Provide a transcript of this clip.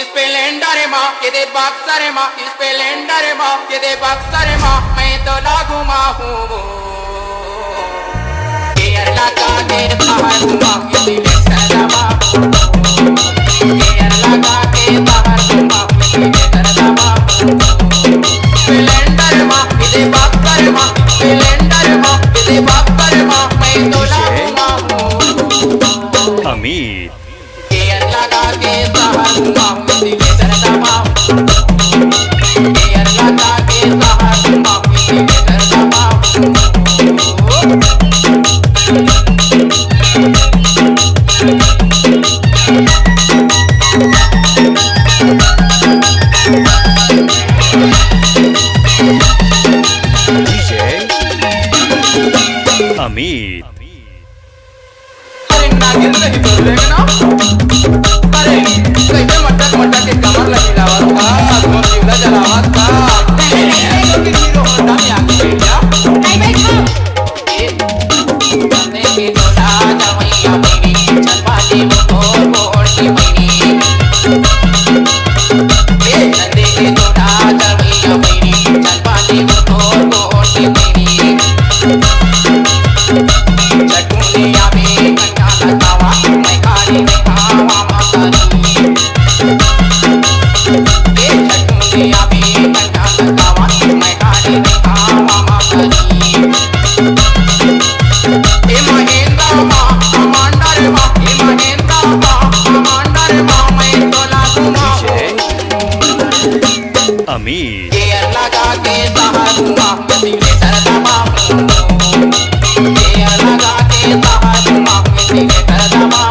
Splendor माँ ये दे बक्सर माँ स्प्लेंडर माँ ये दे बक्सर माँ मैं तो लागू माँ हूँ गियर लगा के बाहर घुमा ये सिलेंडर दबा गियर लगा के बाहर घुमा ये सिलेंडर दबा स्प्लेंडर माँ ये दे बक्सर माँ स्प्लेंडर माँ ये दे बक्सर माँ मैं तो लागू माँ हूँ अमित गियर लगा के बाहर घुमा ये सिलेंडर दबा गियर लगा के बाहर घुमा ये सिलेंडर दबा डीजे अमित अरे नागिन नहीं बोल रहे ना अरे कैसे मटक मटक के कमर लगी लावत का आसमान जीवला जलावत का हीरो होंडा में आके बैठ जा नहीं बैठो बंदे के डोला जवैया मेरी चल बाजी वो बोल की मेरी बंदे के डोला जवैया मेरी चल बाजी वो बोल की मेरी चटुनिया में कन्या लगावा मैं काली में खावा मातारी चटुनिया में कन्या लगावा मैं काली में खावा मातारी ए महेंद्र माँ कमांडर माँ ए महेंद्र माँ कमांडर माँ मैं तो लागू माँ अमित गियर लगा के बाहर घुमा सिलेंडर दबा गियर लगा के बाहर घुमा सिलेंडर दबा